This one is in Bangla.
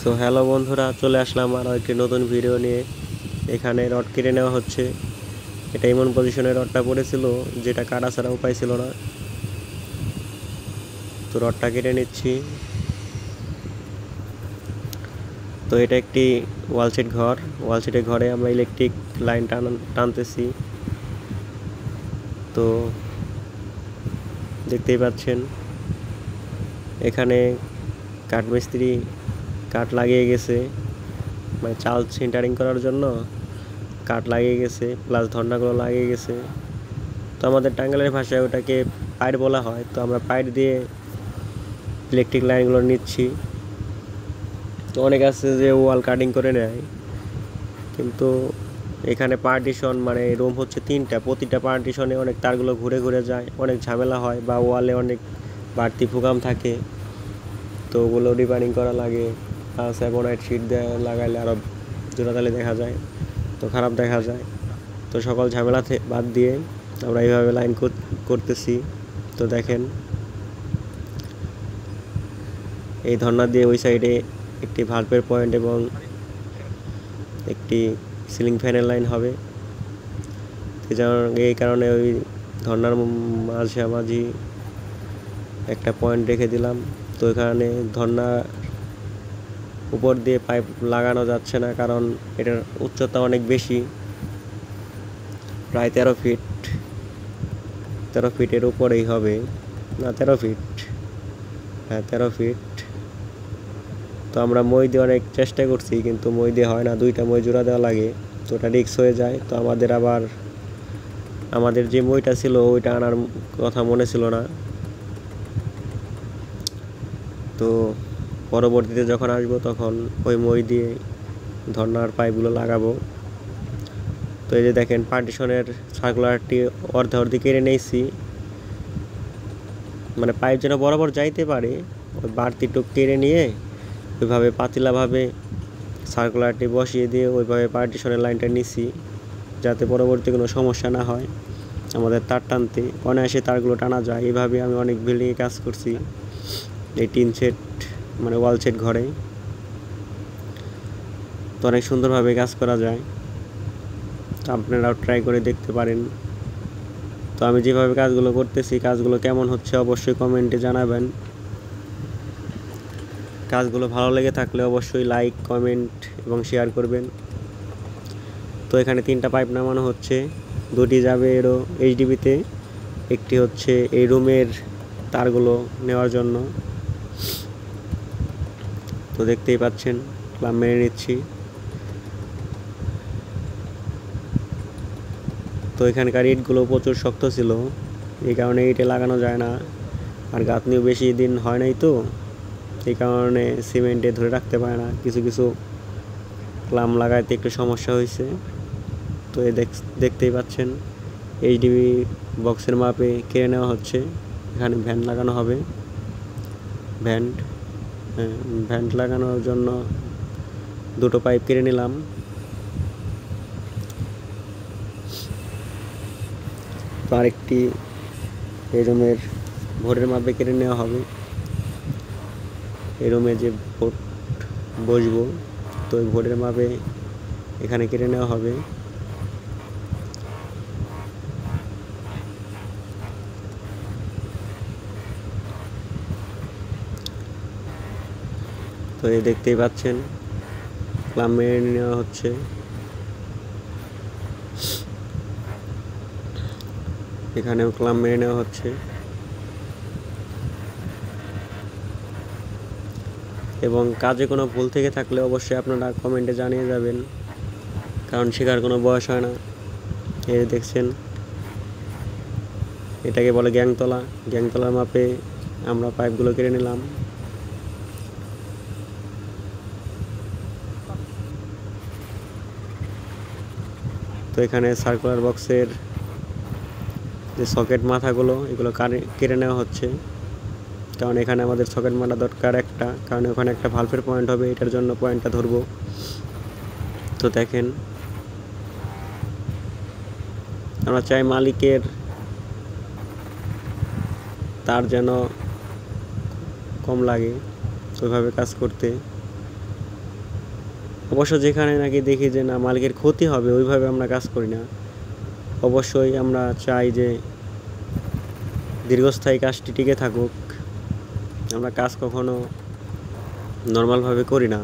সো হ্যালো বন্ধুরা, চলে আসলাম আরও একটি নতুন ভিডিও নিয়ে। এখানে রড কেটে নেওয়া হচ্ছে। এটা এমন পজিশনে রডটা পড়েছিল যেটা কাটা ছাড়া উপায় ছিল না, তো রডটা কেটে নিচ্ছি। তো এটা একটি ওয়ালসেট ঘর। ওয়ালসেটের ঘরে আমরা ইলেকট্রিক লাইন টানতেছি। তো দেখতেই পাচ্ছেন এখানে কাঠমিস্ত্রি কাঠ লাগিয়ে গেছে, মানে চাল সেন্টারিং করার জন্য কাঠ লাগিয়ে গেছে, প্লাস ধর্নাগুলো লাগিয়ে গেছে। তো আমাদের টাঙ্গাইলের ভাষায় ওটাকে পাইট বলা হয়। তো আমরা পাইট দিয়ে ইলেকট্রিক লাইনগুলো নিচ্ছি। তো অনেক আছে যে ওয়াল কাটিং করে নেয়, কিন্তু এখানে পার্টিশন মানে রুম হচ্ছে 3টা, প্রতিটা পার্টিশনে অনেক তারগুলো ঘুরে ঘুরে যায়, অনেক ঝামেলা হয়, বা ওয়ালে অনেক বাড়তি ফুকাম থাকে। তো ওগুলো রিপেয়ারিং করা লাগে। প্লাস অ্যাবোনাইট শিট লাগাইলে আরও জোড়াতালি দেখা যায়, তো খারাপ দেখা যায়। তো সকল ঝামেলা বাদ দিয়ে আমরা এইভাবে লাইন করতেছি। তো দেখেন এই ধর্না দিয়ে ওই সাইডে একটি ভাল্বের পয়েন্ট এবং একটি সিলিং ফ্যানের লাইন হবে। এই কারণে ওই ধর্নার মাঝামাঝি একটা পয়েন্ট রেখে দিলাম। তো এখানে ধর্নার উপর দিয়ে পাইপ লাগানো যাচ্ছে না, কারণ এটার উচ্চতা অনেক বেশি, প্রায় 13 ফিট। 13 ফিটের উপরেই হবে, না 13 ফিট, হ্যাঁ 13 ফিট। তো আমরা মই দিয়ে অনেক চেষ্টা করছি, কিন্তু মই দিয়ে হয় না, 2টা মই জোড়া দেওয়া লাগে। তো ওটা রিক্স হয়ে যায়। তো আমাদের যে মইটা ছিল ওইটা আনার কথা মনে ছিল না। তো পরবর্তীতে যখন আসবো তখন ওই মই দিয়ে ধর্নার পাইপগুলো লাগাবো। তো এই যে দেখেন পার্টিশনের সার্কুলারটি অর্ধেক কেটে নিয়েছি, মানে পাইপ যেন বরাবর যাইতে পারে ওই বাড়তি টুক কেটে নিয়ে ওইভাবে পাতলাভাবে সার্কুলারটি বসিয়ে দিয়ে ওইভাবে পার্টিশনের লাইনটা নিছি, যাতে পরবর্তী কোনো সমস্যা না হয় আমাদের তার টানতে, অনায়াসে তারগুলো টানা যায়। এইভাবে আমি অনেক বিল্ডিংয়ে কাজ করছি, এই টিন সেট মানে ওয়াল সেট ঘরে। তো অনেক সুন্দরভাবে কাজ করা যায়, তো আপনারাও ট্রাই করে দেখতে পারেন। তো আমি যেভাবে কাজগুলো করতেছি, কাজগুলো কেমন হচ্ছে অবশ্যই কমেন্টে জানাবেন। কাজগুলো ভালো লেগে থাকলে অবশ্যই লাইক, কমেন্ট এবং শেয়ার করবেন। তো এখানে 3টা পাইপ নামানো হচ্ছে, 2টি যাবে এরও এইচডিবিতে, একটি হচ্ছে এই রুমের তারগুলো নেওয়ার জন্য। তো দেখতেই পাচ্ছেন ক্লাম মেরে নিচ্ছি। তো এখানকার ইটগুলো প্রচুর শক্ত ছিল, এই কারণে ইটে লাগানো যায় না, আর গাঁথনিও বেশি দিন হয় নাই, তো এই কারণে সিমেন্টে ধরে রাখতে পারে না। কিছু কিছু ক্লাম লাগাইতে একটু সমস্যা হয়েছে। তো দেখতেই পাচ্ছেন এইচডিবি বক্সের মাপে কেড়ে নেওয়া হচ্ছে। এখানে ভ্যান্ট লাগানো হবে। ভ্যান্ট লাগানোর জন্য 2টো পাইপ কেটে নিলাম। তো আরেকটি এই রুমের ভোরের মাপে কেটে নেওয়া হবে। এই রুমে যে ভোট বসবো, তো ওই ভোরের মাপে এখানে কেটে নেওয়া হবে। তো এই দেখতেই পাচ্ছেন ক্লাম মেরে নেওয়া হচ্ছে। এখানেও ক্লাম মেরে নেওয়া হচ্ছে, এবং কাজে কোনো ভুল থেকে থাকলে অবশ্যই আপনারা কমেন্টে জানিয়ে যাবেন, কারণ শেখার কোনো বয়স হয় না। এই দেখছেন এটাকে বলে গ্যাংতলা। গ্যাংতলার মাপে আমরা পাইপগুলো কেটে নিলাম। তো এখানে সার্কুলার বক্সের যে সকেট মাথাগুলো এগুলো কেটে নেওয়া হচ্ছে, কারণ এখানে আমাদের সকেট মাথা দরকার একটা, কারণ ওখানে একটা ভালভের পয়েন্ট হবে, এটার জন্য পয়েন্টটা ধরবো। তো দেখেন আমরা চাই মালিকের তার যেন কম লাগে, ওইভাবে কাজ করতে। অবশ্য যেখানে নাকি দেখি যে না মালিকের ক্ষতি হবে ওইভাবে আমরা কাজ করি না। অবশ্যই আমরা চাই যে দীর্ঘস্থায়ী কাজটি টিকে থাকুক। আমরা কাজ কখনো নর্মালভাবে করি না।